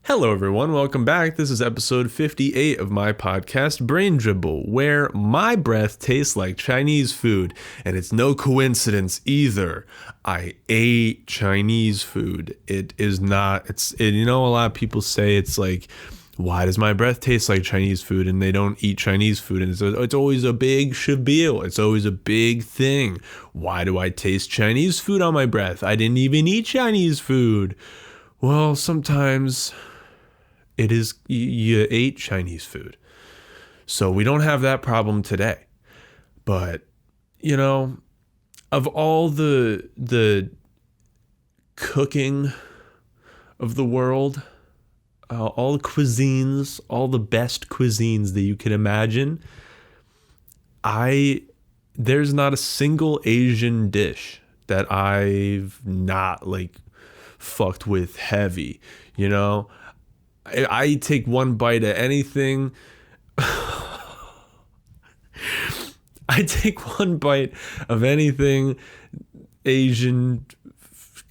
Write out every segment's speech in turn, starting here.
Hello, everyone. Welcome back. This is episode 58 of my podcast, Brain Dribble, where my breath tastes like Chinese food. And it's no coincidence either. I ate Chinese food. It is not, a lot of people say it's like, why does my breath taste like Chinese food? And they don't eat Chinese food. And it's always a big shabeel. It's always a big thing. Why do I taste Chinese food on my breath? I didn't even eat Chinese food. Well, sometimes it is you ate Chinese food. So we don't have that problem today. But, of all the cooking of the world, all the cuisines, all the best cuisines that you can imagine, there's not a single Asian dish that I've not fucked with heavy, I take one bite of anything. I take one bite of anything Asian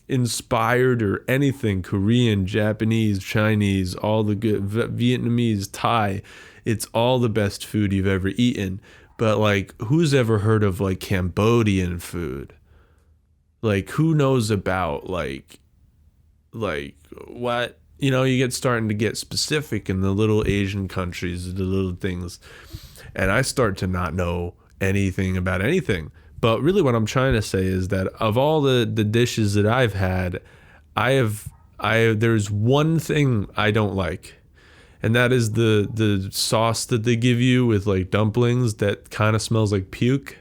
inspired or anything, Korean, Japanese, Chinese, all the good, Vietnamese, Thai. It's all the best food you've ever eaten. But who's ever heard of Cambodian food? Who knows about what? You get starting to get specific in the little Asian countries, the little things. And I start to not know anything about anything. But really what I'm trying to say is that of all the dishes that I've had, there's one thing I don't like. And that is the sauce that they give you with dumplings that kind of smells like puke.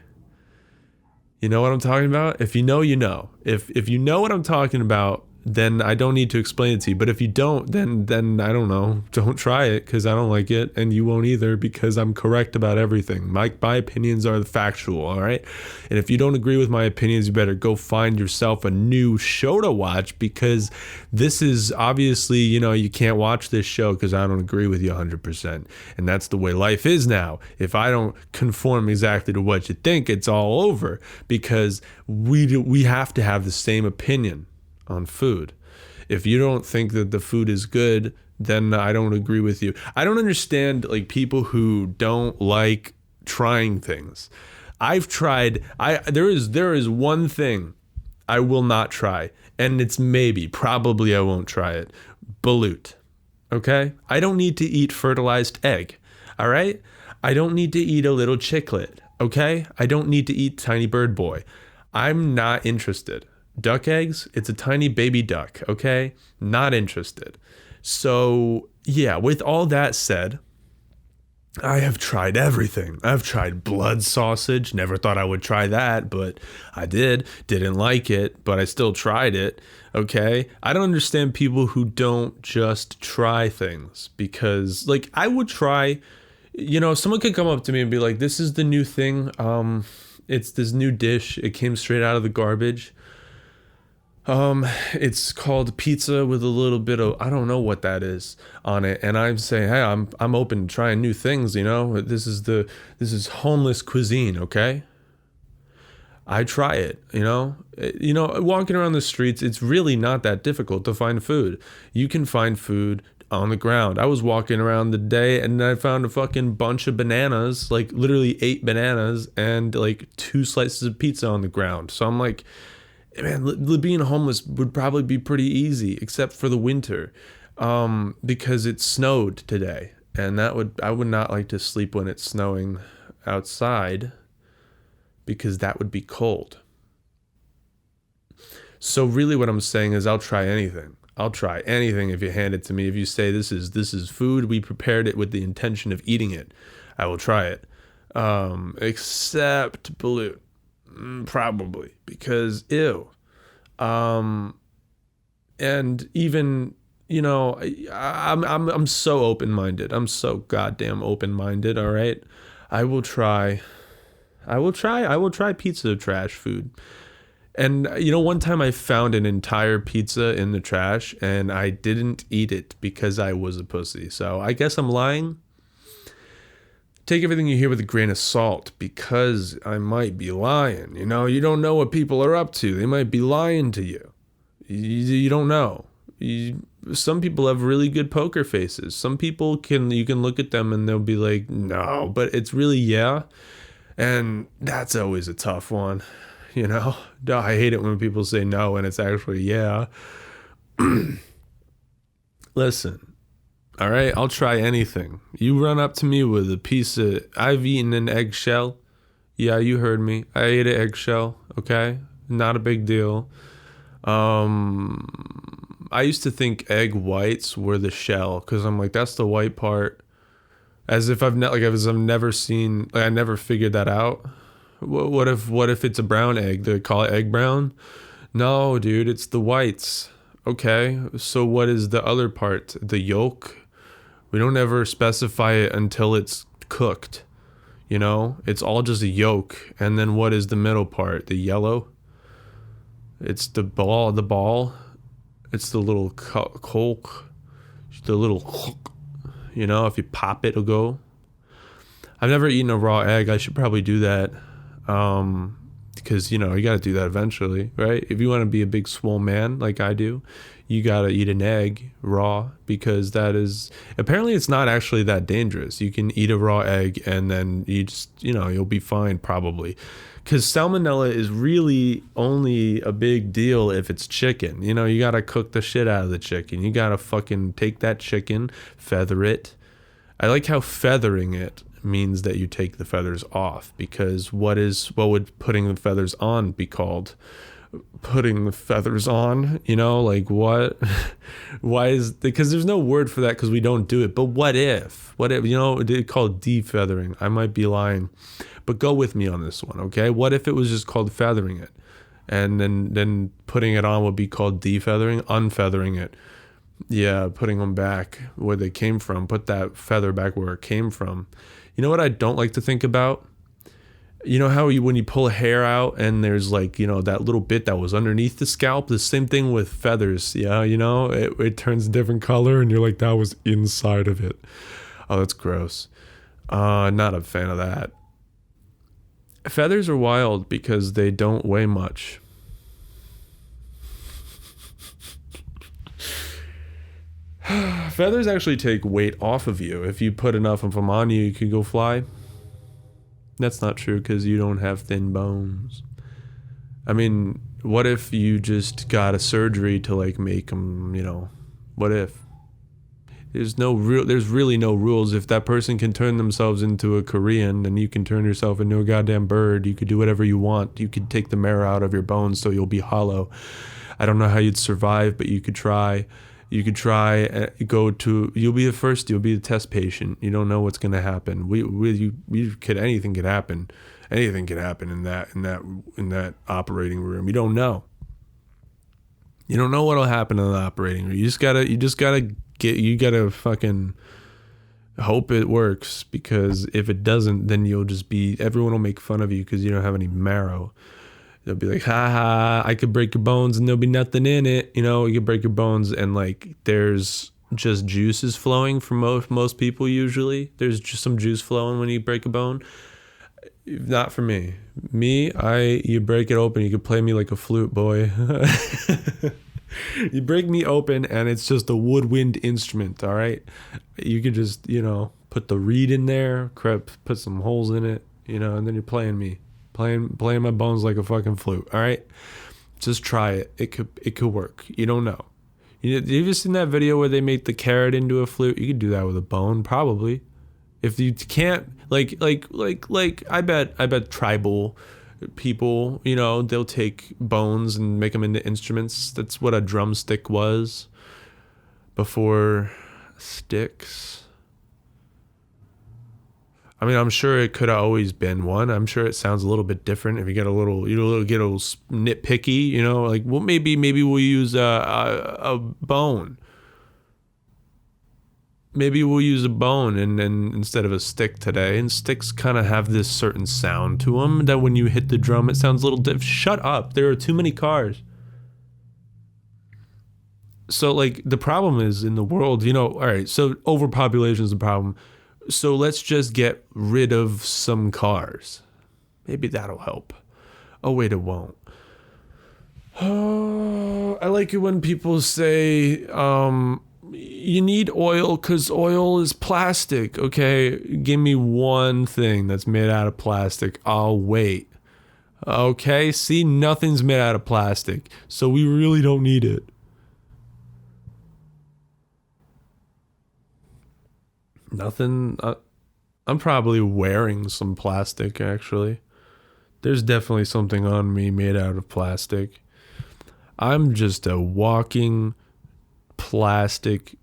You know what I'm talking about? If you know, you know. If you know what I'm talking about, then I don't need to explain it to you. But if you don't, then I don't know. Don't try it because I don't like it, and you won't either because I'm correct about everything. My opinions are the factual, all right? And if you don't agree with my opinions, you better go find yourself a new show to watch, because this is obviously, you can't watch this show because I don't agree with you 100%. And that's the way life is now. If I don't conform exactly to what you think, it's all over, because we have to have the same opinion on food. If you don't think that the food is good, then I don't agree with you. I don't understand people who don't like trying things. I've tried. There is one thing I will not try, and it's probably I won't try it. Balut. Okay? I don't need to eat fertilized egg. All right? I don't need to eat a little chicklet. Okay? I don't need to eat tiny bird boy. I'm not interested. Duck eggs, it's a tiny baby duck, okay? Not interested. So, yeah, with all that said, I have tried everything. I've tried blood sausage. Never thought I would try that, but I did. Didn't like it, but I still tried it, okay? I don't understand people who don't just try things, because, I would try, someone could come up to me and be like, this is the new thing. It's this new dish. It came straight out of the garbage. It's called pizza with a little bit of, I don't know what that is on it. And I'm saying, hey, I'm open to trying new things, This is homeless cuisine, okay? I try it, walking around the streets, it's really not that difficult to find food. You can find food on the ground. I was walking around the day and I found a fucking bunch of bananas, literally 8 bananas and 2 slices of pizza on the ground. So I'm like, man, being homeless would probably be pretty easy, except for the winter, because it snowed today, and I would not like to sleep when it's snowing outside, because that would be cold. So really, what I'm saying is, I'll try anything. I'll try anything if you hand it to me. If you say this is food, we prepared it with the intention of eating it, I will try it, except balut. Probably, because ew. And even, I'm so open-minded. I'm so goddamn open-minded, all right? I will try pizza trash food. And one time I found an entire pizza in the trash and I didn't eat it because I was a pussy. So I guess I'm lying. Take everything you hear with a grain of salt, because I might be lying. You don't know what people are up to. They might be lying to you. You don't know. some people have really good poker faces. Some people you can look at them and they'll be like, no, but it's really yeah. And that's always a tough one, you know? No, I hate it when people say no and it's actually yeah. Listen, all right, I'll try anything. You run up to me with a piece of, I've eaten an eggshell. Yeah, you heard me. I ate an eggshell, okay? Not a big deal. I used to think egg whites were the shell because I'm like, that's the white part. As if I've never seen, like I never figured that out. What if it's a brown egg? Do they call it egg brown? No, dude, it's the whites. Okay, so what is the other part? The yolk? We don't ever specify it until it's cooked. You know, it's all just a yolk. And then what is the middle part? The yellow? It's the ball. It's the little colk. The little, you know, if you pop it, it'll go. I've never eaten a raw egg. I should probably do that. Because, you know, you got to do that eventually, right? If you want to be a big swole man like I do, you got to eat an egg raw because that is, apparently it's not actually that dangerous. You can eat a raw egg and then you just, you know, you'll be fine probably. Because salmonella is really only a big deal if it's chicken. You know, you got to cook the shit out of the chicken. You got to fucking take that chicken, feather it. I like how feathering it means that you take the feathers off, because what would putting the feathers on be called? Putting the feathers on, you know, like what? Why is, because there's no word for that because we don't do it. But what if, you know, they call it defeathering. I might be lying, but go with me on this one, okay? What if it was just called feathering it, and then putting it on would be called defeathering, unfeathering it. Yeah, putting them back where they came from. Put that feather back where it came from. You know what I don't like to think about? You know how when you pull a hair out and there's like, you know, that little bit that was underneath the scalp? The same thing with feathers. Yeah, you know, it turns a different color and you're like, that was inside of it. Oh, that's gross. Not a fan of that. Feathers are wild because they don't weigh much. Feathers actually take weight off of you. If you put enough of them on you, you could go fly. That's not true because you don't have thin bones. I mean, what if you just got a surgery to like make them, you know, what if? There's really no rules. If that person can turn themselves into a Korean, then you can turn yourself into a goddamn bird. You could do whatever you want. You could take the marrow out of your bones so you'll be hollow. I don't know how you'd survive, but you could try. You could try, you'll be the first, you'll be the test patient. You don't know what's going to happen. Anything could happen. Anything could happen in that operating room. You don't know. You don't know what'll happen in the operating room. You just gotta fucking hope it works, because if it doesn't, then everyone will make fun of you because you don't have any marrow. They'll be like, ha ha, I could break your bones and there'll be nothing in it. You know, you could break your bones and like there's just juices flowing for most people usually. There's just some juice flowing when you break a bone. Not for me. You break it open, you could play me like a flute, boy. You break me open and it's just a woodwind instrument, all right? You could just, you know, put the reed in there, put some holes in it, you know, and then you're playing me. Playing my bones like a fucking flute, all right? Just try it. It could work. You don't know. You ever seen that video where they make the carrot into a flute? You could do that with a bone, probably. If you can't, like I bet tribal people, you know, they'll take bones and make them into instruments. That's what a drumstick was before sticks. I mean, I'm sure it could have always been one. I'm sure it sounds a little bit different if you get a little nitpicky, you know, like, well, maybe we'll use a bone. Maybe we'll use a bone and instead of a stick today. And sticks kind of have this certain sound to them that when you hit the drum, it sounds a little different. Shut up. There are too many cars. So, like, the problem is in the world, you know, all right, so overpopulation is the problem. So let's just get rid of some cars. Maybe that'll help. Oh, wait, it won't. Oh, I like it when people say, you need oil because oil is plastic. Okay, give me one thing that's made out of plastic. I'll wait. Okay, see, nothing's made out of plastic, so we really don't need it. Nothing. I'm probably wearing some plastic, actually. There's definitely something on me made out of plastic. I'm just a walking plastic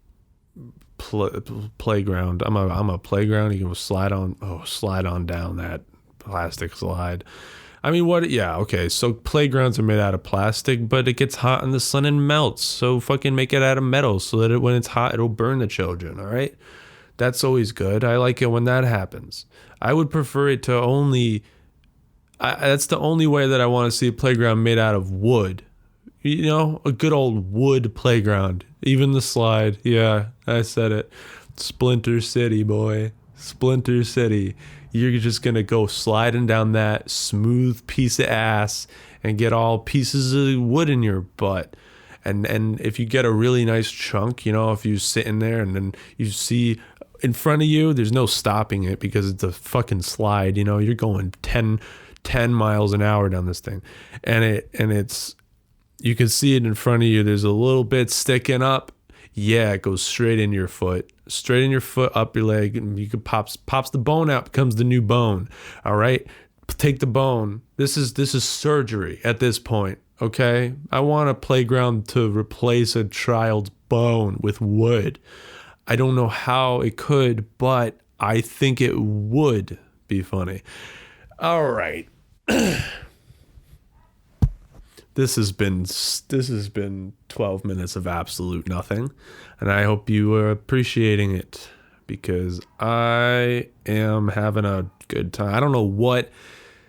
playground. I'm a playground. You can slide on down that plastic slide. I mean, what? Yeah, okay. So playgrounds are made out of plastic, but it gets hot in the sun and melts. So fucking make it out of metal so that when it's hot, it'll burn the children. All right, that's always good. I like it when that happens. I would prefer it to only. That's the only way that I want to see a playground made out of wood. You know, a good old wood playground. Even the slide. Yeah, I said it. Splinter City, boy. Splinter City. You're just going to go sliding down that smooth piece of ass and get all pieces of wood in your butt. And if you get a really nice chunk, you know, if you're sitting there and then you see in front of you, there's no stopping it because it's a fucking slide, you know, you're going 10 miles an hour down this thing. It's you can see it in front of you. There's a little bit sticking up. Yeah, it goes straight in your foot. Straight in your foot, up your leg, and you can pops the bone out, becomes the new bone. All right? Take the bone. This is surgery at this point, okay? I want a playground to replace a child's bone with wood. I don't know how it could, but I think it would be funny. All right. This has been 12 minutes of absolute nothing, and I hope you are appreciating it because I am having a good time. I don't know what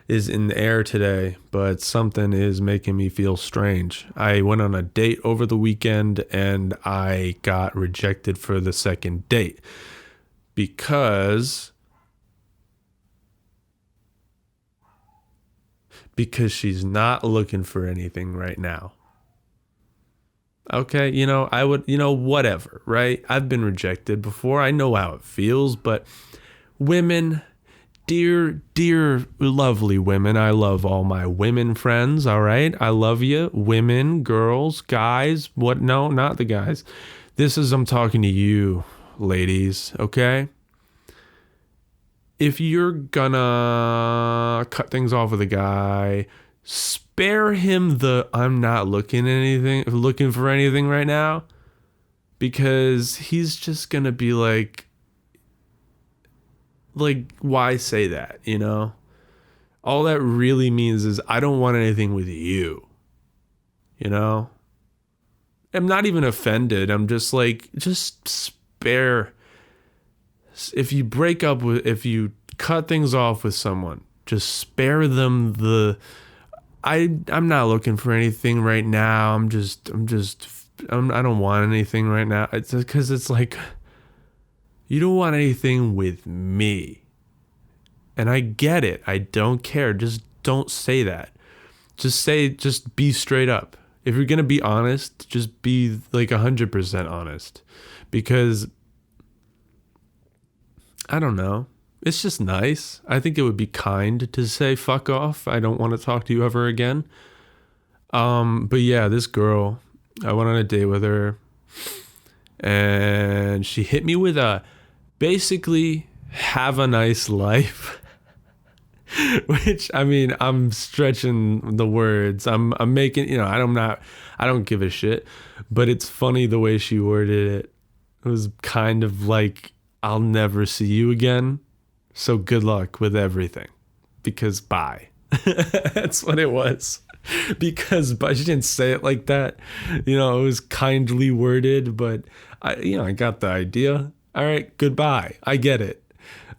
is in the air today, but something is making me feel strange. I went on a date over the weekend and I got rejected for the second date because she's not looking for anything right now. Okay, you know, whatever, right? I've been rejected before. I know how it feels, but women, dear, lovely women, I love all my women friends, all right? I love you, women, girls, guys, what? No, not the guys. I'm talking to you, ladies, okay? If you're gonna cut things off with a guy, spare him the I'm not looking for anything right now, because he's just gonna be like why say that, you know? All that really means is I don't want anything with you, you know? I'm not even offended. I'm just like, just spare. If you cut things off with someone, just spare them I'm not looking for anything right now. I don't want anything right now. It's because it's like, you don't want anything with me. And I get it. I don't care. Just don't say that. Just be straight up. If you're going to be honest, just be like 100% honest, because I don't know. It's just nice. I think it would be kind to say fuck off. I don't want to talk to you ever again. But yeah, this girl, I went on a date with her and she hit me with a basically have a nice life. Which, I mean, I'm stretching the words. I'm making, you know, I don't give a shit, but it's funny the way she worded it. It was kind of like, I'll never see you again, so good luck with everything, because bye. That's what it was. But she didn't say it like that. You know, it was kindly worded, but I got the idea. All right, goodbye. I get it.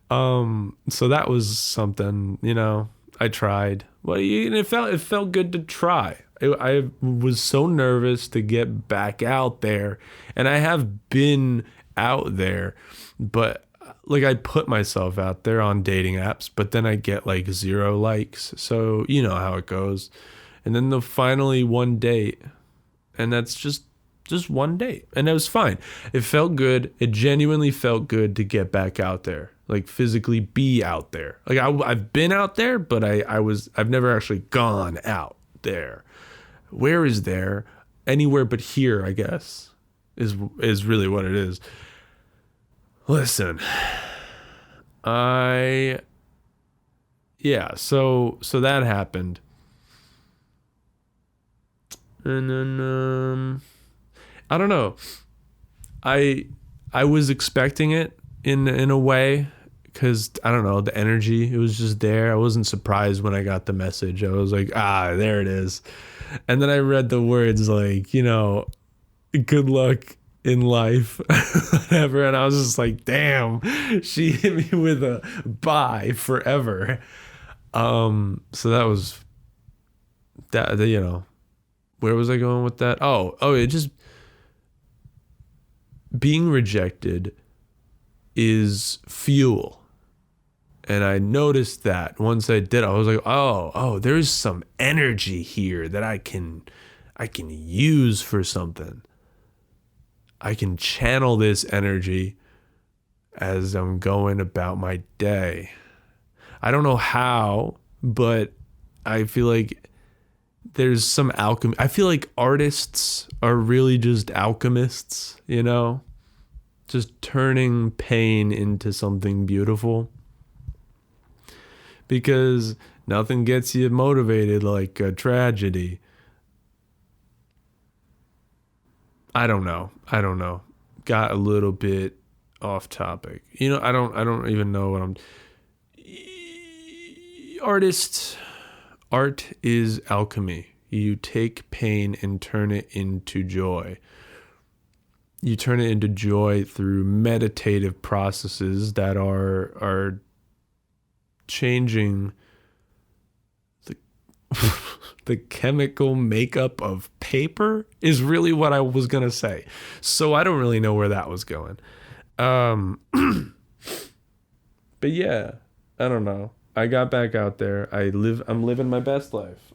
So that was something, you know, I tried. Well, it felt good to try. I was so nervous to get back out there, and I have been out there, but like I put myself out there on dating apps, but then I get like 0 likes. So you know how it goes. And then the finally one date, and that's just one date, and it was fine. It felt good. It genuinely felt good to get back out there, like physically be out there. Like I've been out there, but I've never actually gone out there. Where is there? Anywhere but here, I guess, is really what it is. Listen, so that happened. And then I don't know. I was expecting it in a way, because I don't know, the energy, it was just there. I wasn't surprised when I got the message. I was like, there it is. And then I read the words like, good luck in life, whatever. And I was just like, damn, she hit me with a bye forever. So that was that, where was I going with that? It just, being rejected is fuel. And I noticed that once I did, I was like, there's some energy here that I can use for something. I can channel this energy as I'm going about my day. I don't know how, but I feel like there's some alchemy. I feel like artists are really just alchemists, just turning pain into something beautiful. Because nothing gets you motivated like a tragedy. I don't know. Got a little bit off topic. I don't even know what I'm. Art is alchemy. You take pain and turn it into joy. You turn it into joy through meditative processes that are changing the chemical makeup of paper, is really what I was gonna say. So I don't really know where that was going. But yeah, I don't know. I got back out there. I'm living my best life.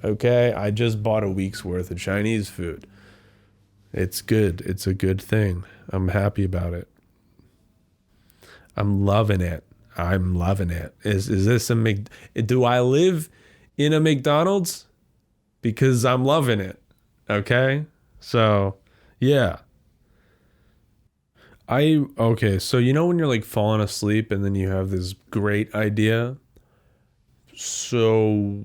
Okay? I just bought a week's worth of Chinese food. It's good. It's a good thing. I'm happy about it. I'm loving it. Is this do I live in a McDonald's? Because I'm loving it. Okay? So, yeah. So when you're like falling asleep and then you have this great idea? So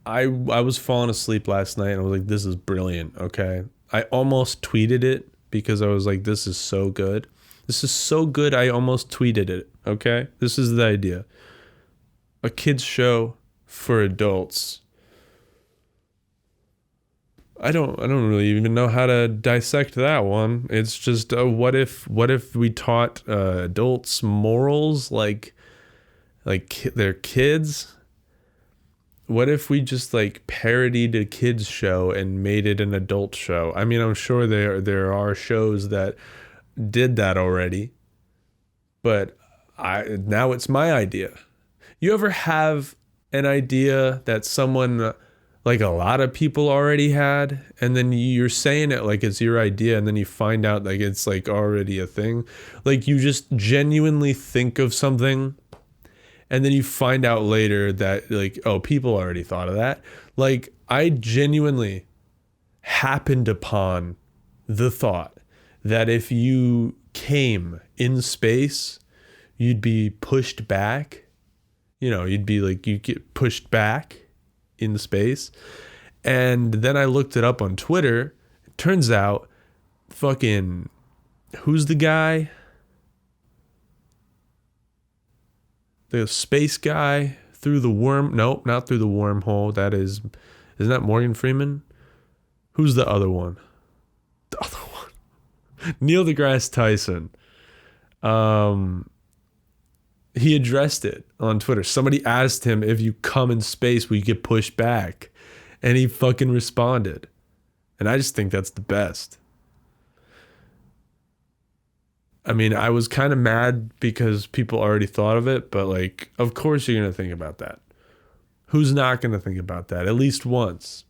I was falling asleep last night and I was like, this is brilliant, okay? I almost tweeted it because I was like, this is so good. This is so good, I almost tweeted it, okay? This is the idea. A kid's show for adults. I don't really even know how to dissect that one. It's just what if we taught adults morals like they're kids? What if we just like parodied a kids show and made it an adult show? I mean, I'm sure there are shows that did that already, but now it's my idea. You ever have an idea that someone, like a lot of people already had, and then you're saying it like it's your idea, and then you find out like it's like already a thing? Like you just genuinely think of something, and then you find out later that like, people already thought of that. Like I genuinely happened upon the thought that if you came in space, you'd be pushed back. You'd be like, you get pushed back in space. And then I looked it up on Twitter. It turns out fucking, who's the guy? The space guy through the nope, not through the wormhole. Isn't that Morgan Freeman? Who's the other one? The other one. Neil deGrasse Tyson. He addressed it on Twitter. Somebody asked him, if you come in space, will you get pushed back? And he fucking responded. And I just think that's the best. I mean, I was kind of mad because people already thought of it, but like, of course you're going to think about that. Who's not going to think about that at least once?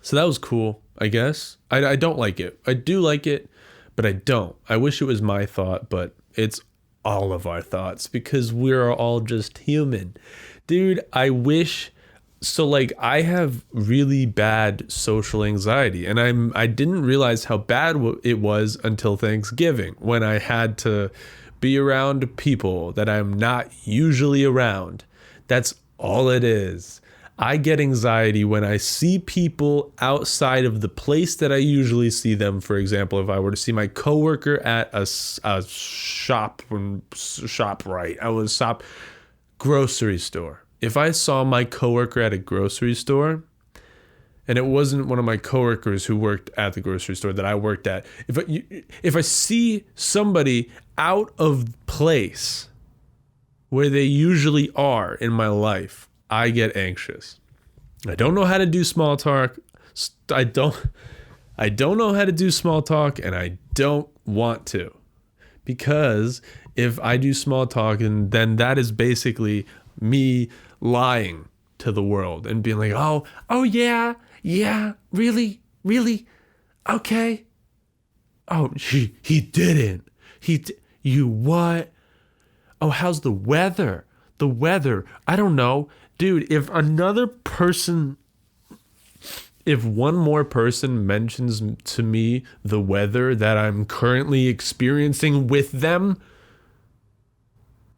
So that was cool, I guess. I don't like it. I do like it, but I don't. I wish it was my thought, but it's all of our thoughts because we're all just human. Dude, I wish... So like I have really bad social anxiety, and I didn't realize how bad it was until Thanksgiving, when I had to be around people that I'm not usually around. That's all it is. I get anxiety when I see people outside of the place that I usually see them. For example, if I were to see my coworker at a shop, grocery store. If I saw my coworker at a grocery store, and it wasn't one of my coworkers who worked at the grocery store that I worked at, if I see somebody out of place where they usually are in my life, I get anxious. I don't know how to do small talk. I don't know how to do small talk, and I don't want to, because if I do small talk, and then that is basically me lying to the world and being like, oh yeah, really, okay. Oh, he didn't. You what? Oh, how's the weather? The weather, I don't know. Dude, if one more person mentions to me the weather that I'm currently experiencing with them,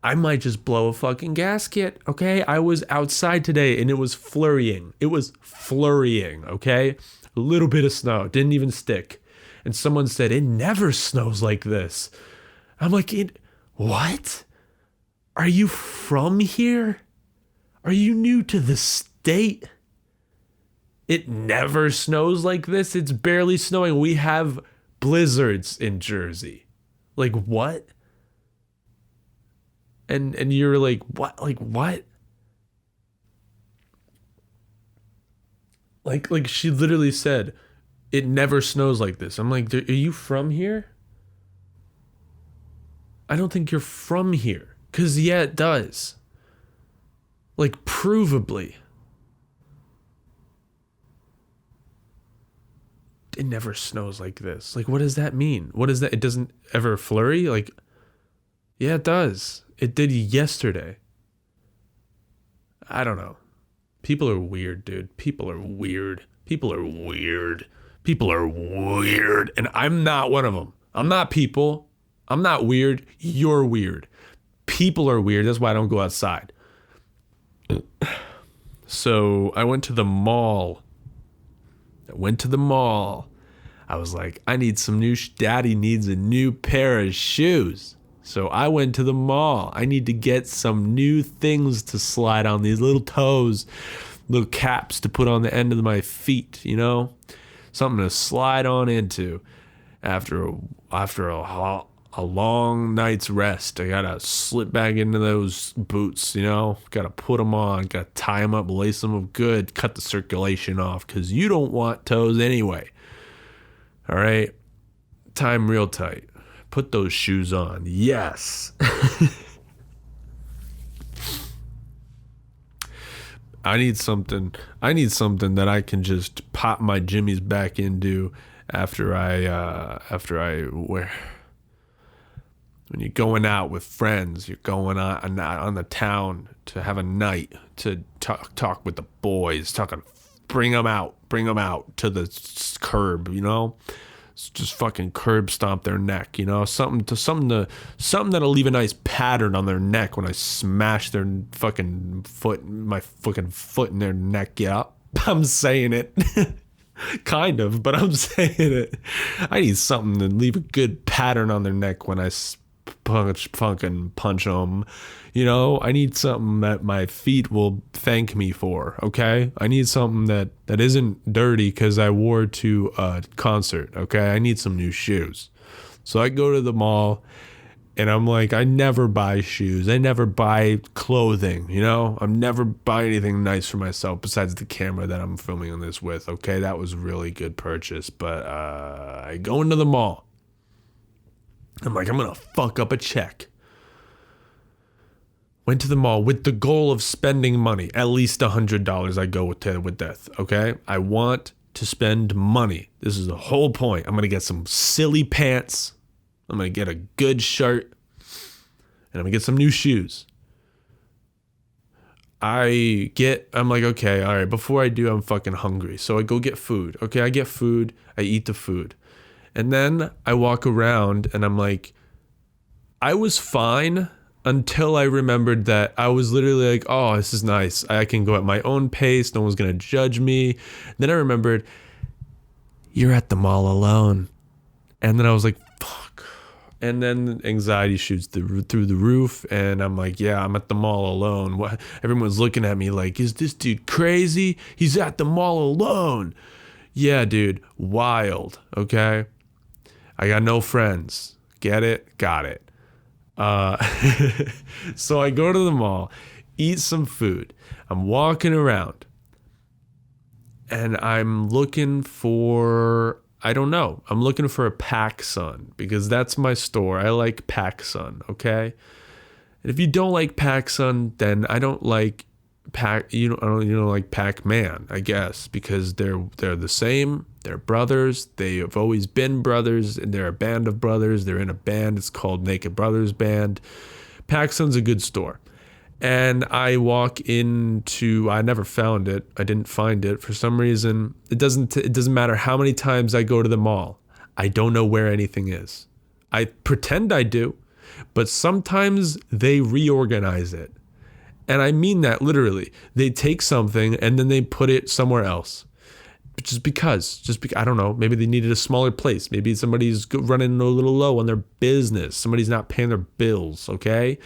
I might just blow a fucking gasket, okay? I was outside today and it was flurrying. Okay? A little bit of snow, didn't even stick. And someone said, it never snows like this. I'm like, what? Are you from here? Are you new to the state? It never snows like this. It's barely snowing. We have blizzards in Jersey. Like, what? And you're like, what? Like, what? Like she literally said, it never snows like this. I'm like, are you from here? I don't think you're from here. 'Cause yeah, it does. Like, provably. It never snows like this. Like, what does that mean? What is that? It doesn't ever flurry? Like, yeah, it does. It did yesterday. I don't know. People are weird, dude. People are weird. And I'm not one of them. I'm not people. I'm not weird. You're weird. People are weird. That's why I don't go outside. So I went to the mall. I was like, I need some new... Daddy needs a new pair of shoes. So I went to the mall. I need to get some new things to slide on these little toes, little caps to put on the end of my feet, you know? Something to slide on into after a long night's rest. I gotta slip back into those boots, you know? Gotta put them on, gotta tie them up, lace them up good, cut the circulation off, because you don't want toes anyway. All right? Tie them real tight. Put those shoes on. Yes. I need something that I can just pop my jimmies back into after I wear. When you're going out with friends, you're going on the town to have a night, to talk with the boys, bring them out to the curb, you know? Just fucking curb stomp their neck, you know, something that'll leave a nice pattern on their neck when I smash their fucking foot in their neck. Yeah, I'm saying it. Kind of, but I'm saying it. I need something to leave a good pattern on their neck when I punch them. You know, I need something that my feet will thank me for, okay? I need something that isn't dirty because I wore to a concert, okay? I need some new shoes. So I go to the mall, and I'm like, I never buy shoes. I never buy clothing, you know? I'm never buy anything nice for myself besides the camera that I'm filming on this with, okay? That was a really good purchase, but I go into the mall. I'm like, I'm going to fuck up a check. Went to the mall with the goal of spending money. At least $100 I go with death, okay? I want to spend money. This is the whole point. I'm going to get some silly pants. I'm going to get a good shirt. And I'm going to get some new shoes. I'm like, okay, all right, before I do, I'm fucking hungry. So I go get food. Okay, I get food. I eat the food. And then I walk around and I'm like, I was fine until I remembered that I was literally like, oh, this is nice. I can go at my own pace. No one's going to judge me. Then I remembered, you're at the mall alone. And then I was like, fuck. And then anxiety shoots through the roof. And I'm like, yeah, I'm at the mall alone. What? Everyone's looking at me like, is this dude crazy? He's at the mall alone. Yeah, dude, wild. Okay. I got no friends. Get it? Got it. So I go to the mall, eat some food. I'm walking around and I'm looking for, I don't know. I'm looking for a PacSun because that's my store. I like PacSun, okay? And if you don't like PacSun, then I don't like you don't like Pac-Man, I guess, because they're the same. They're brothers. They have always been brothers, and they're a band of brothers. They're in a band. It's called Naked Brothers Band. PacSun's a good store. And I walk into, I never found it. I didn't find it for some reason. It doesn't matter how many times I go to the mall. I don't know where anything is. I pretend I do, but sometimes they reorganize it. And I mean that literally. They take something and then they put it somewhere else. Just because, I don't know, maybe they needed a smaller place. Maybe somebody's running a little low on their business. Somebody's not paying their bills, okay?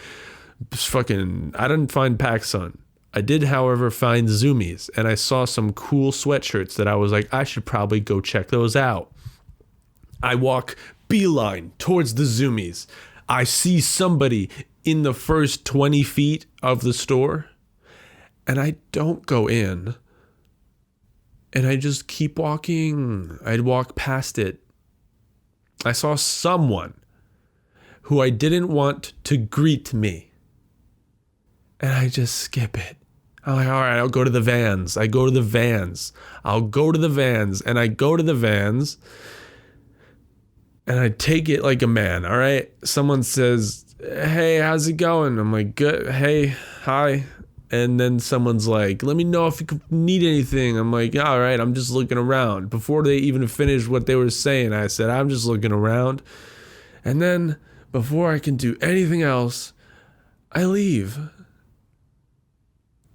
I didn't find PacSun. I did, however, find Zoomies. And I saw some cool sweatshirts that I was like, I should probably go check those out. I walk beeline towards the Zoomies. I see somebody in the first 20 feet of the store, and I don't go in, and I just keep walking. I'd walk past it. I saw someone who I didn't want to greet me, and I just skip it. I'm like, all right, I'll go to the Vans. I go to the Vans. I'll go to the Vans, and I go to the Vans, and I take it like a man, all right? Someone says, hey, how's it going? I'm like, good. Hey, hi. And then someone's like, let me know if you need anything. I'm like, all right, I'm just looking around. Before they even finished what they were saying, I said, I'm just looking around. And then before I can do anything else, I leave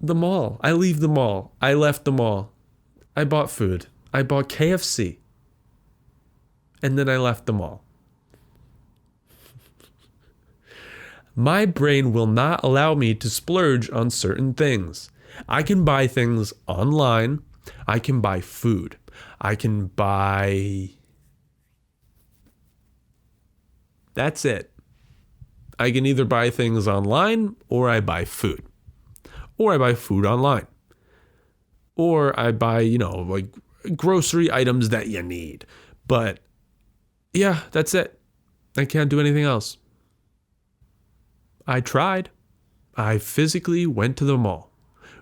the mall. I leave the mall. I left the mall. I bought food. I bought KFC. And then I left the mall. My brain will not allow me to splurge on certain things. I can buy things online. I can buy food. I can buy... That's it. I can either buy things online or I buy food. Or I buy food online. Or I buy, like grocery items that you need. But yeah, that's it. I can't do anything else. I tried. I physically went to the mall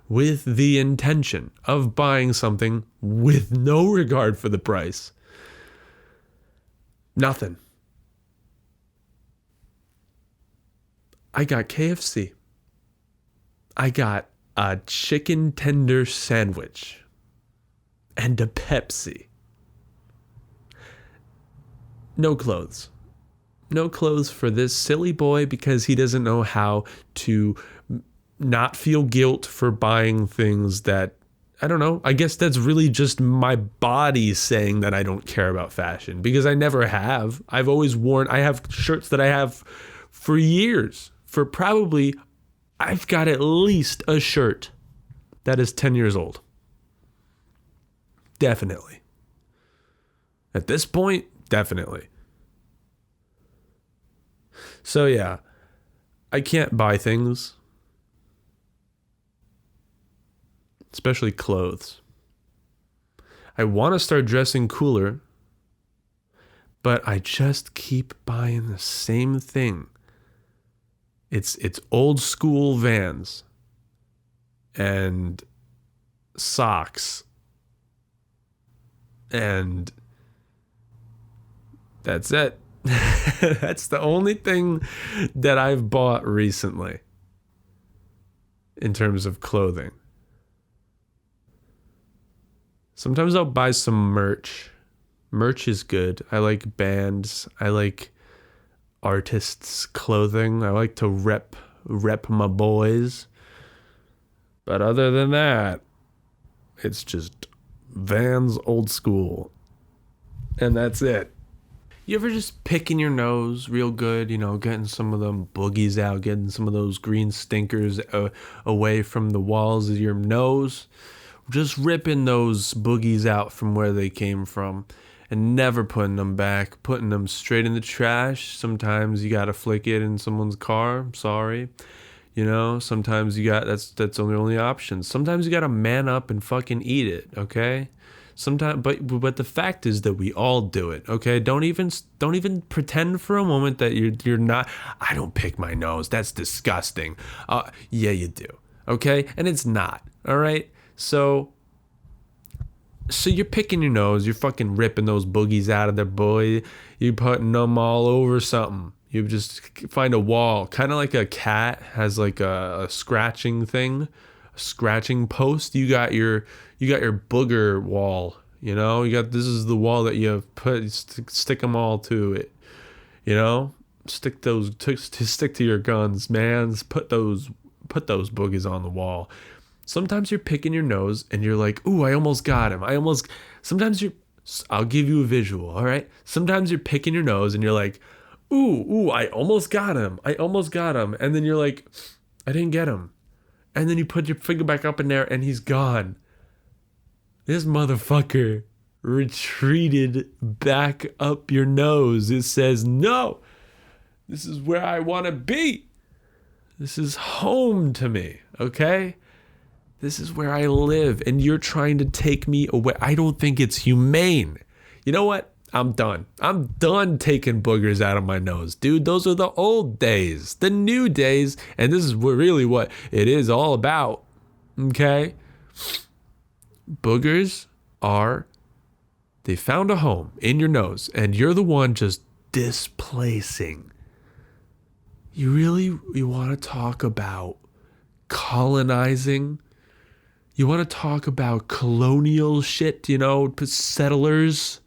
with the intention of buying something with no regard for the price. Nothing. I got KFC. I got a chicken tender sandwich and a Pepsi. No clothes. No clothes for this silly boy because he doesn't know how to not feel guilt for buying things that, I don't know. I guess that's really just my body saying that I don't care about fashion because I never have. I have shirts that I have for years. For probably, I've got at least a shirt that is 10 years old. Definitely. At this point, definitely. So yeah, I can't buy things, especially clothes. I want to start dressing cooler, but I just keep buying the same thing It's old school Vans and socks, and that's it. That's the only thing that I've bought recently in terms of clothing. Sometimes I'll buy some merch. Merch is good. I like bands. I like artists' clothing. I like to rep my boys. But other than that, it's just Vans old school. And that's it. You ever just picking your nose real good, getting some of them boogies out, getting some of those green stinkers away from the walls of your nose? Just ripping those boogies out from where they came from and never putting them back, putting them straight in the trash. Sometimes you gotta flick it in someone's car. I'm sorry. Sometimes that's the only option. Sometimes you gotta man up and fucking eat it, okay? Sometimes, but the fact is that we all do it, okay? Don't even pretend for a moment that you're not. I don't pick my nose. That's disgusting. Yeah, you do, okay? And it's not, all right? So you're picking your nose. You're fucking ripping those boogies out of there, boy. You're putting them all over something. You just find a wall, kind of like a cat has like a scratching thing, a scratching post. You got your booger wall. This is the wall that you stick them all to it. Stick to your guns, man. Put those boogies on the wall. Sometimes you're picking your nose and you're like, ooh, I almost got him. I'll give you a visual, all right? Sometimes you're picking your nose and you're like, ooh, I almost got him. And then you're like, I didn't get him. And then you put your finger back up in there and he's gone. This motherfucker retreated back up your nose. It says, no, this is where I want to be. This is home to me, okay? This is where I live, and you're trying to take me away. I don't think it's humane. You know what? I'm done. I'm done taking boogers out of my nose. Dude, those are the old days. The new days, and this is really what it is all about, okay? Boogers they found a home in your nose, and you're the one just displacing. You want to talk about colonizing? You want to talk about colonial shit, settlers,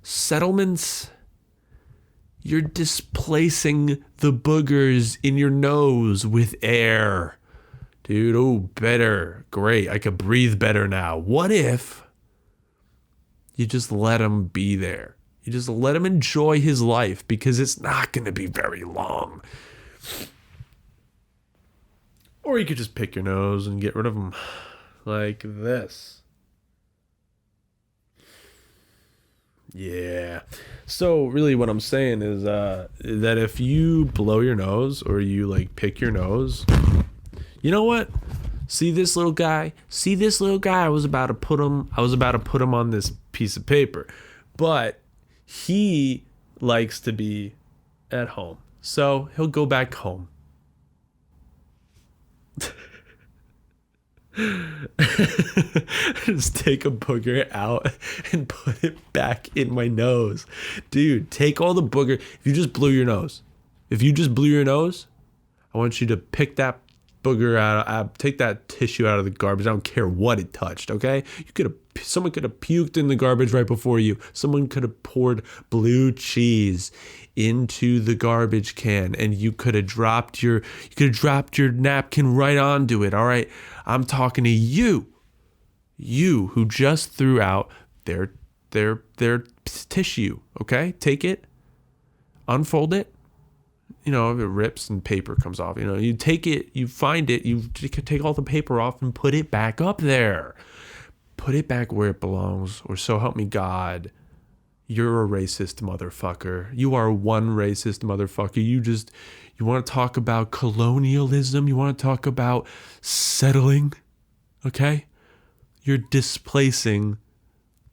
settlements? You're displacing the boogers in your nose with air. Dude, oh, better. Great. I could breathe better now. What if you just let him be there? You just let him enjoy his life, because it's not going to be very long. Or you could just pick your nose and get rid of him. Like this. Yeah. So really what I'm saying is that if you blow your nose or you pick your nose, you know what? See this little guy? I was about to put him on this piece of paper. But he likes to be at home. So he'll go back home. Just take a booger out and put it back in my nose. Dude, take all the booger. If you just blew your nose, I want you to pick that booger out. Take that tissue out of the garbage. I don't care what it touched, okay? Someone could have puked in the garbage right before you. Someone could have poured blue cheese into the garbage can, and you could have dropped your napkin right onto it. All right, I'm talking to you who just threw out their tissue. Okay, take it, unfold it. If it rips and paper comes off, you take it, you find it, you take all the paper off and put it back up there. Put it back where it belongs, or so help me God. You're a racist motherfucker. You are one racist motherfucker. You want to talk about colonialism? You want to talk about settling? Okay? You're displacing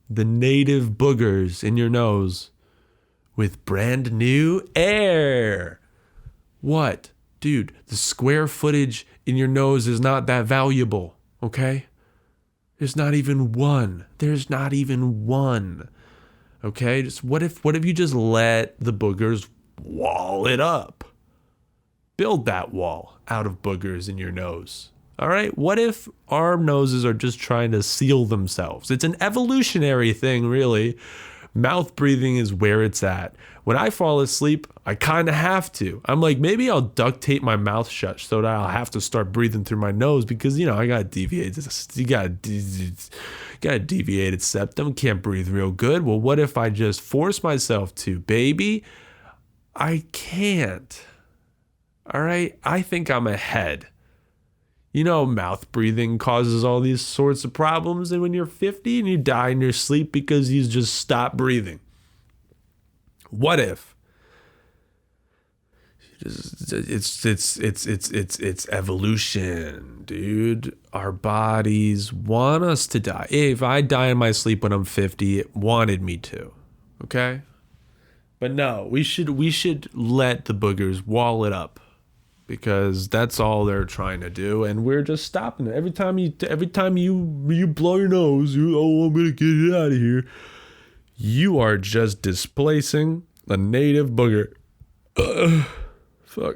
the native boogers in your nose with brand new air. What? Dude, the square footage in your nose is not that valuable, okay? There's not even one. There's not even one. Okay? Just what if you just let the boogers wall it up? Build that wall out of boogers in your nose. All right? What if our noses are just trying to seal themselves? It's an evolutionary thing, really. Mouth breathing is where it's at. When I fall asleep, I kind of have to. I'm like, maybe I'll duct tape my mouth shut so that I'll have to start breathing through my nose because, I got deviated. You got a deviated septum. Can't breathe real good. Well, what if I just force myself to? Baby, I can't. All right? I think I'm ahead. Mouth breathing causes all these sorts of problems, and when you're 50 and you die in your sleep because you just stop breathing. What if? It's evolution, dude. Our bodies want us to die. If I die in my sleep when I'm 50, it wanted me to. Okay? But no, we should let the boogers wall it up. Because that's all they're trying to do, and we're just stopping it. Every time you blow your nose, I'm gonna get it out of here. You are just displacing a native booger. Fuck.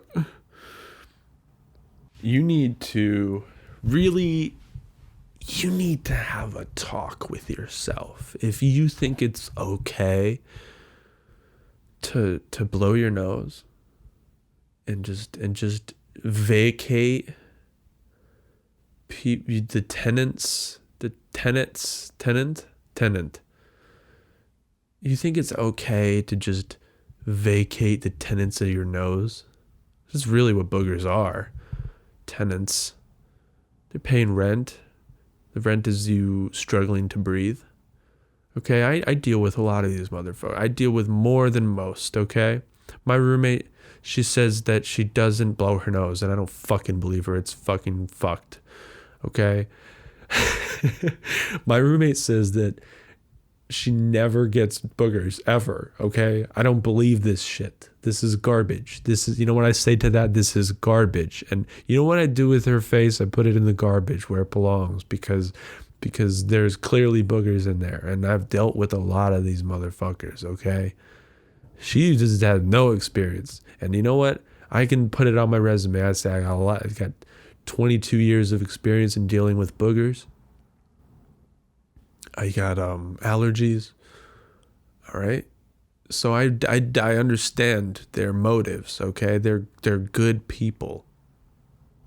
You need to have a talk with yourself. If you think it's okay to blow your nose, and just vacate the tenant. You think it's okay to just vacate the tenants of your nose? This is really what boogers are. Tenants. They're paying rent. The rent is you struggling to breathe. Okay, I deal with a lot of these motherfuckers. I deal with more than most, okay? My roommate, she says that she doesn't blow her nose, and I don't fucking believe her. It's fucking fucked. Okay? My roommate says that she never gets boogers, ever. Okay? I don't believe this shit. This is garbage. This is, what I say to that? This is garbage. And you know what I do with her face? I put it in the garbage where it belongs because there's clearly boogers in there. And I've dealt with a lot of these motherfuckers, okay? She just had no experience. And you know what? I can put it on my resume. I say I got 22 years of experience in dealing with boogers. I got allergies. All right. So I understand their motives, okay? They're good people,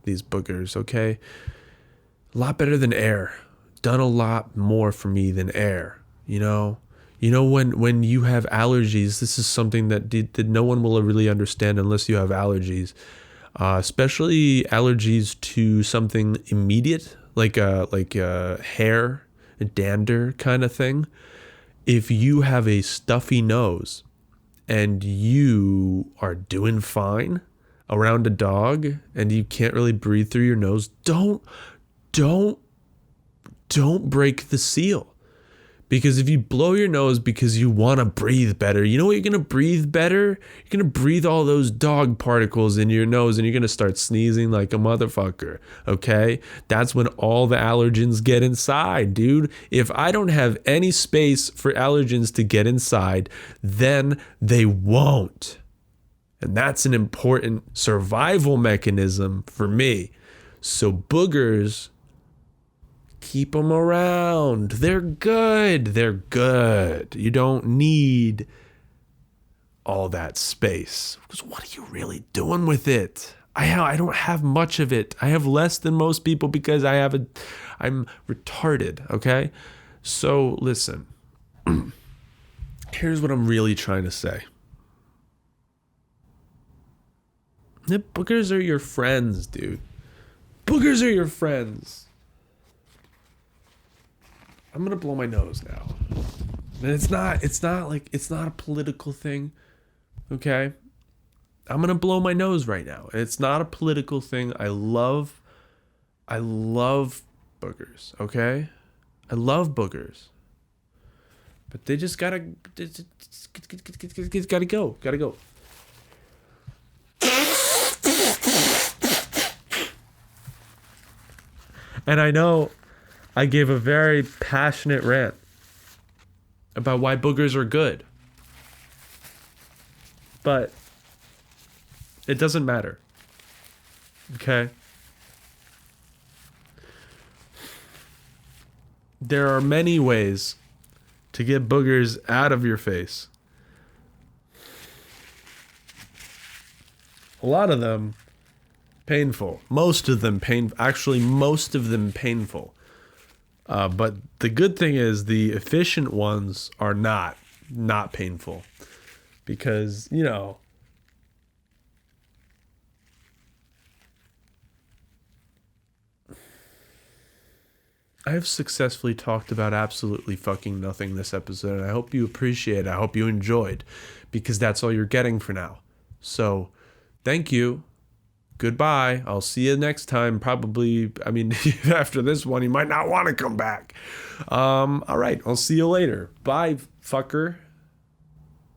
these boogers, okay? A lot better than air. Done a lot more for me than air, when you have allergies, this is something that no one will really understand unless you have allergies, especially allergies to something immediate, like a hair, a dander kind of thing. If you have a stuffy nose and you are doing fine around a dog and you can't really breathe through your nose, don't break the seal. Because if you blow your nose because you want to breathe better, you know what you're going to breathe better? You're going to breathe all those dog particles in your nose and you're going to start sneezing like a motherfucker, okay? That's when all the allergens get inside, dude. If I don't have any space for allergens to get inside, then they won't. And that's an important survival mechanism for me. So boogers, keep them around. They're good. You don't need all that space. Because what are you really doing with it? I don't have much of it. I have less than most people because I'm retarded, okay? So listen. Here's what I'm really trying to say. The boogers are your friends, dude. Boogers are your friends. I'm gonna blow my nose now. And it's not a political thing. Okay? I'm gonna blow my nose right now. It's not a political thing. I love boogers, okay? I love boogers. But they just gotta go. And I know I gave a very passionate rant about why boogers are good. But it doesn't matter. Okay? There are many ways to get boogers out of your face. A lot of them painful. Most of them painful. Actually, most of them painful. But the good thing is the efficient ones are not painful. Because, you know, I have successfully talked about absolutely fucking nothing this episode, and I hope you appreciate it. I hope you enjoyed, because that's all you're getting for now. So, thank you. Goodbye. I'll see you next time. Probably, I mean, after this one, you might not want to come back. All right. I'll see you later. Bye, fucker.